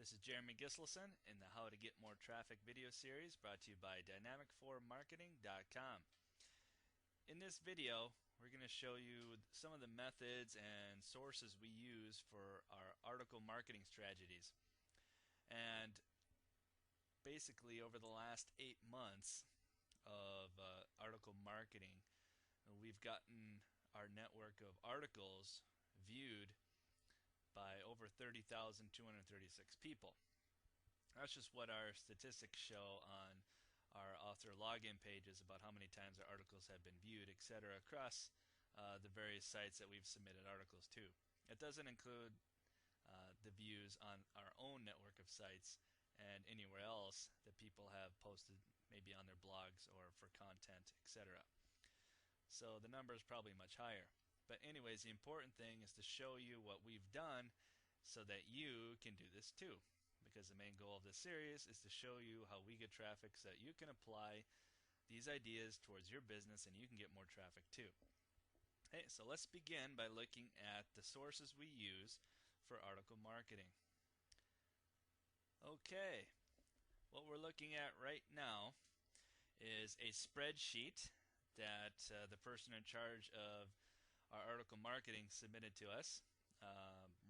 This is Jeremy Gislason in the How to Get More Traffic video series brought to you by Dynamic4Marketing.com. In this video, we're going to show you some of the methods and sources we use for our article marketing strategies. And basically, over the last 8 months of article marketing, we've gotten our network of articles viewed by over 30,236 people. That's just what our statistics show on our author login pages about how many times our articles have been viewed, etc., across the various sites that we've submitted articles to. It doesn't include the views on our own network of sites and anywhere else that people have posted, maybe on their blogs or for content, etc. So the number is probably much higher. But anyways, the important thing is to show you what we've done so that you can do this too. Because the main goal of this series is to show you how we get traffic so that you can apply these ideas towards your business and you can get more traffic too. Hey, so let's begin by looking at the sources we use for article marketing. Okay, what we're looking at right now is a spreadsheet that the person in charge of our article marketing submitted to us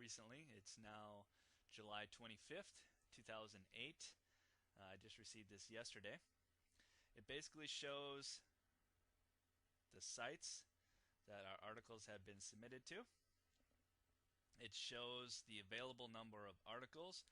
recently. It's now July 25th, 2008. I just received this yesterday. It basically shows the sites that our articles have been submitted to. It shows the available number of articles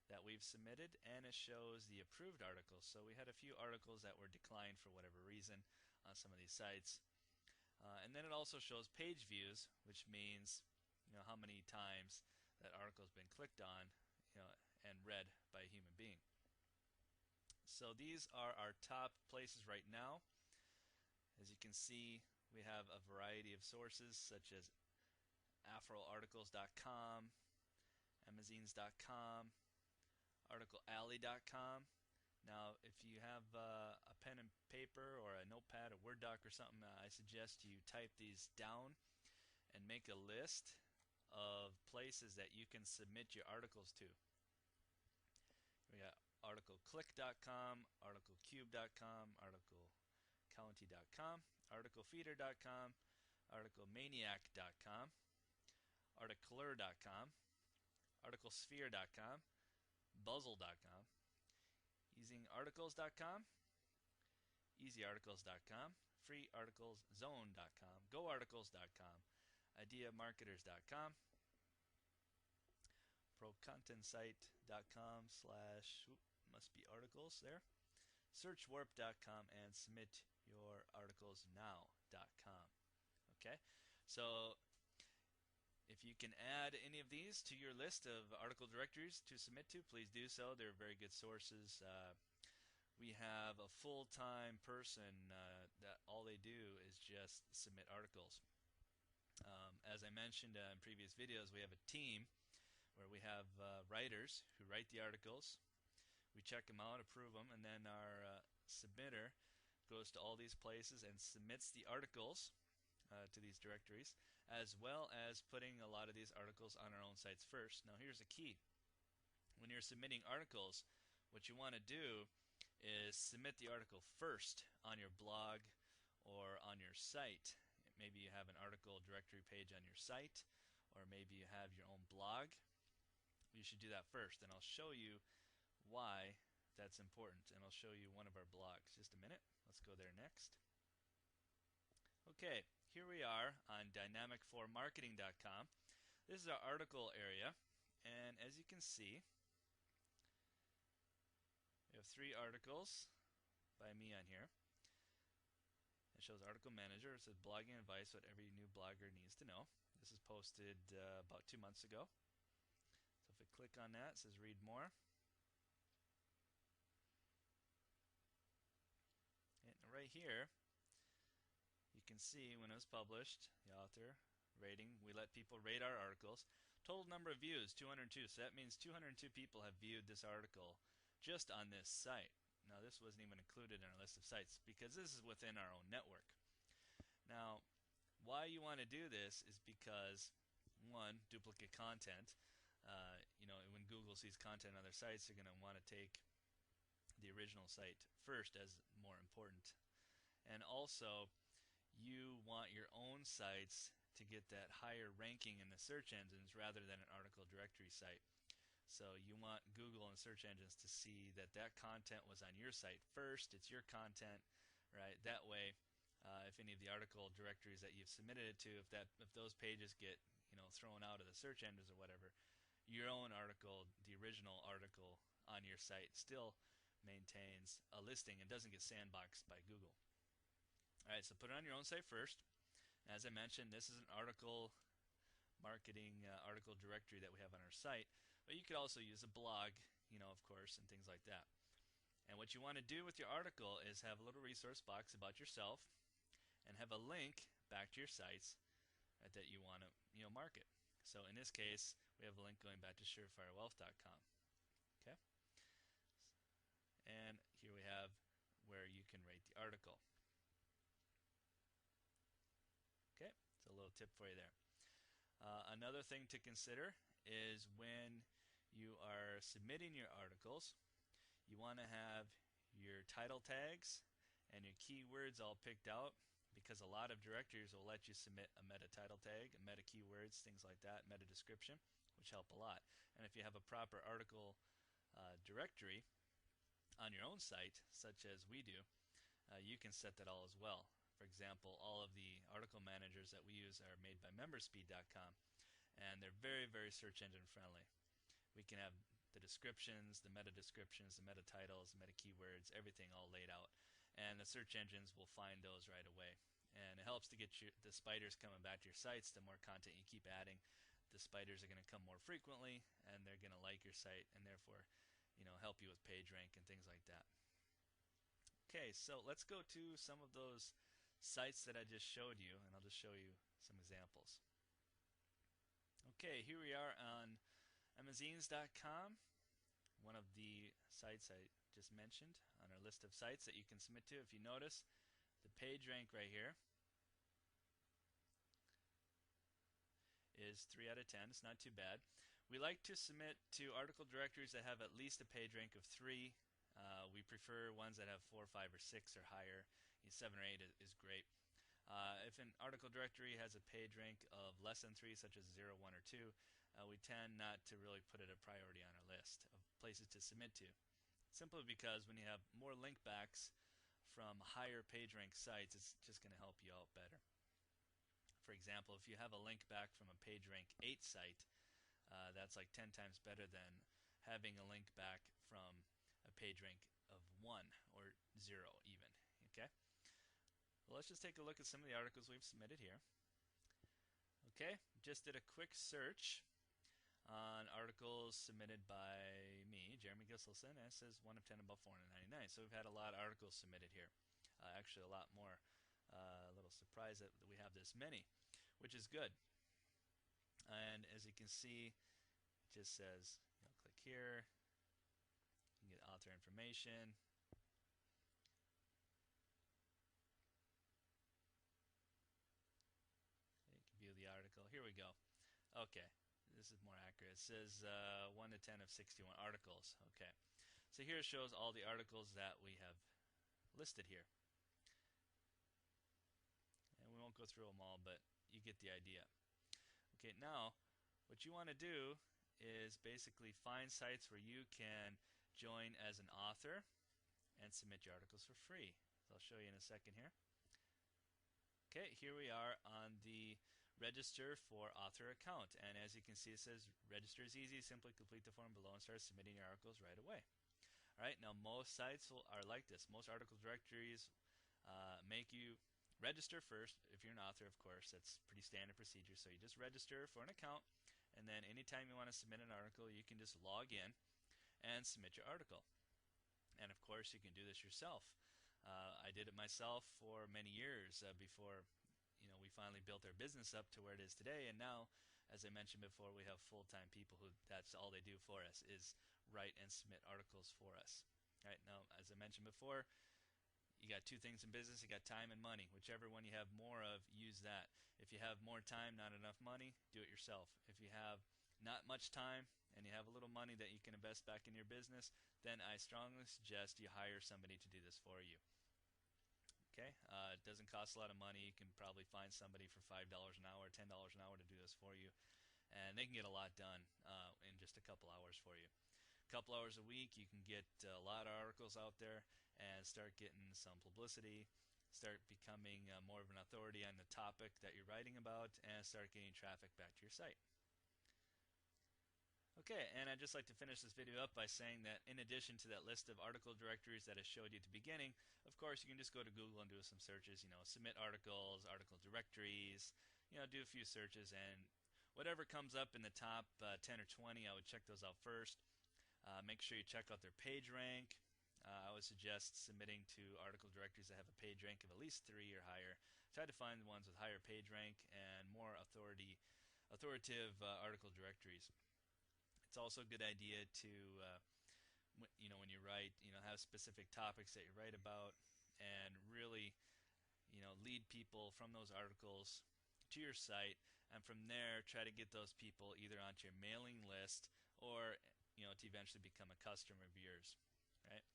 that we've submitted, and it shows the approved articles. So we had a few articles that were declined for whatever reason on some of these sites. And then it also shows page views, which means how many times that article has been clicked on and read by a human being. So these are our top places right now. As you can see, we have a variety of sources such as afroarticles.com, amazines.com, articlealley.com. Now, if you have a pen and paper or a notepad, a Word doc or something, I suggest you type these down and make a list of places that you can submit your articles to. We got articleclick.com, articlecube.com, articlecounty.com, articlefeeder.com, articlemaniac.com, articler.com, articlesphere.com, buzzle.com, easyarticles.com, easyarticles.com, freearticleszone.com, goarticles.com, ideamarketers.com, procontentsite.com must be articles there, searchwarp.com, and submityourarticlesnow.com. Okay, so if you can add any of these to your list of article directories to submit to, please do so. They're very good sources. We have a full-time person that all they do is just submit articles. As I mentioned in previous videos, we have a team where we have writers who write the articles. We check them out, approve them, and then our submitter goes to all these places and submits the articles to these directories, as well as putting a lot of these articles on our own sites first. Now here's the key. When you're submitting articles, what you want to do is submit the article first on your blog or on your site. Maybe you have an article directory page on your site, or maybe you have your own blog. You should do that first, and I'll show you why that's important, and I'll show you one of our blogs. Just a minute. Let's go there next. Okay, here we are on Dynamic4Marketing.com. This is our article area, and as you can see, we have 3 articles by me on here. It shows Article Manager. It says blogging advice, what every new blogger needs to know. This is posted about 2 months ago. So if I click on that, it says read more. And right here, you can see when it was published, the author, rating. We let people rate our articles. Total number of views, 202. So that means 202 people have viewed this article just on this site. Now this wasn't even included in our list of sites because this is within our own network. Now, why you want to do this is because, one, duplicate content. When Google Google sees content on their sites, they're going to want to take the original site first as more important. And also, you want your own sites to get that higher ranking in the search engines rather than an article directory site. So you want Google and search engines to see that that content was on your site first. It's your content, right? That way, if any of the article directories that you've submitted it to, if those pages get thrown out of the search engines or whatever, your own article, the original article on your site, still maintains a listing and doesn't get sandboxed by Google. All right, so put it on your own site first. As I mentioned, this is an article marketing article directory that we have on our site, but you could also use a blog, of course, and things like that. And what you want to do with your article is have a little resource box about yourself and have a link back to your sites that you want to market. So in this case, we have a link going back to surefirewealth.com. Okay? And here we have where you can rate the article. Okay, it's a little tip for you there. Another thing to consider is when you are submitting your articles, you want to have your title tags and your keywords all picked out, because a lot of directories will let you submit a meta title tag, meta keywords, things like that, meta description, which help a lot. And if you have a proper article directory on your own site, such as we do, you can set that all as well. For example, all of the article managers that we use are made by memberspeed.com, and they're very, very search engine friendly. We can have the descriptions, the meta descriptions, the meta titles, meta keywords, everything all laid out, and the search engines will find those right away. And it helps to get the spiders coming back to your sites. The more content you keep adding, the spiders are going to come more frequently, and they're going to like your site, and therefore help you with page rank and things like that. Okay, so let's go to some of those sites that I just showed you, and I'll just show you some examples. Okay, here we are on Amazines.com, one of the sites I just mentioned on our list of sites that you can submit to. If you notice, the page rank right here is 3 out of 10. It's not too bad. We like to submit to article directories that have at least a page rank of 3. We prefer ones that have 4, 5, or 6 or higher. 7 or 8 is great. If an article directory has a page rank of less than 3, such as 0, 1, or 2, we tend not to really put it a priority on our list of places to submit to. Simply because when you have more link backs from higher page rank sites, it's just going to help you out better. For example, if you have a link back from a page rank 8 site, that's like 10 times better than having a link back from a page rank of 1 or 0 even. Okay? Well, let's just take a look at some of the articles we've submitted here. Okay, just did a quick search on articles submitted by me, Jeremy Gisselson, and it says 1 of 10 above 499. So we've had a lot of articles submitted here. Actually, a lot more. A little surprised that we have this many, which is good. And as you can see, it just says, click here. You can get author information. You can view the article. Here we go. Okay, this is more accurate. It says 1 to 10 of 61 articles. Okay, so here it shows all the articles that we have listed here. And we won't go through them all, but you get the idea. Okay, now what you want to do is basically find sites where you can join as an author and submit your articles for free. So I'll show you in a second here. Okay, here we are on the register for author account, and as you can see, it says register is easy. Simply complete the form below and start submitting your articles right away. Alright, now most sites are like this. Most article directories make you register first. If you're an author, of course, that's pretty standard procedure. So you just register for an account, and then anytime you want to submit an article, you can just log in and submit your article. And of course, you can do this yourself. I did it myself for many years before we finally built our business up to where it is today. And now, as I mentioned before, we have full-time people who that's all they do for us is write and submit articles for us. Right now, as I mentioned before, you got two things in business. You got time and money. Whichever one you have more of, use that. If you have more time, not enough money, do it yourself. If you have not much time and you have a little money, money that you can invest back in your business, then I strongly suggest you hire somebody to do this for you. Okay, it doesn't cost a lot of money. You can probably find somebody for $5 an hour, $10 an hour to do this for you, and they can get a lot done in just a couple hours for you. A couple hours a week, you can get a lot of articles out there and start getting some publicity, start becoming more of an authority on the topic that you're writing about, and start getting traffic back to your site. Okay, and I'd just like to finish this video up by saying that in addition to that list of article directories that I showed you at the beginning, of course you can just go to Google and do some searches, submit articles, article directories, do a few searches, and whatever comes up in the top 10 or 20, I would check those out first. Make sure you check out their page rank. I would suggest submitting to article directories that have a page rank of at least 3 or higher. Try to find the ones with higher page rank and more authoritative article directories. It's also a good idea to, when you write, have specific topics that you write about, and really, lead people from those articles to your site, and from there try to get those people either onto your mailing list or, to eventually become a customer of yours, right?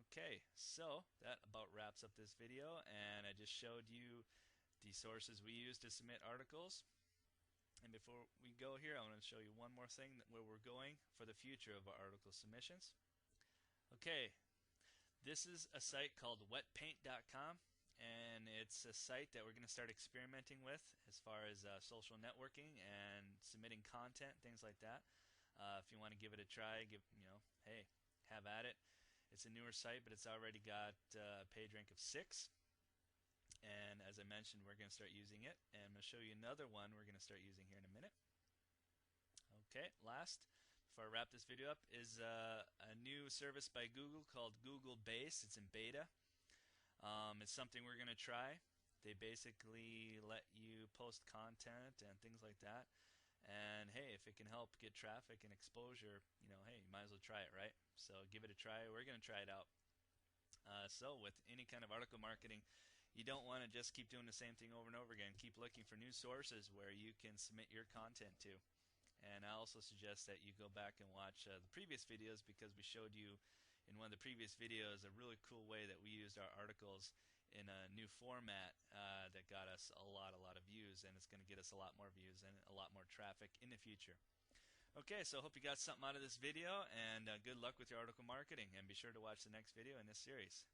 Okay, so that about wraps up this video, and I just showed you the sources we use to submit articles. And before we go here, I want to show you one more thing where we're going for the future of our article submissions. Okay, this is a site called wetpaint.com, and it's a site that we're going to start experimenting with as far as social networking and submitting content, things like that. If you want to give it a try, hey, have at it. It's a newer site, but it's already got a page rank of 6. And as I mentioned, we're going to start using it, and I'm going to show you another one we're going to start using here in a minute. Okay, last, before I wrap this video up, is a new service by Google called Google Base. It's in beta. It's something we're going to try. They basically let you post content and things like that. And hey, if it can help get traffic and exposure, hey, you might as well try it, right? So give it a try. We're going to try it out. So with any kind of article marketing, you don't want to just keep doing the same thing over and over again. Keep looking for new sources where you can submit your content to. And I also suggest that you go back and watch the previous videos, because we showed you in one of the previous videos a really cool way that we used our articles in a new format that got us a lot of views, and it's going to get us a lot more views and a lot more traffic in the future. Okay, so I hope you got something out of this video, and good luck with your article marketing, and be sure to watch the next video in this series.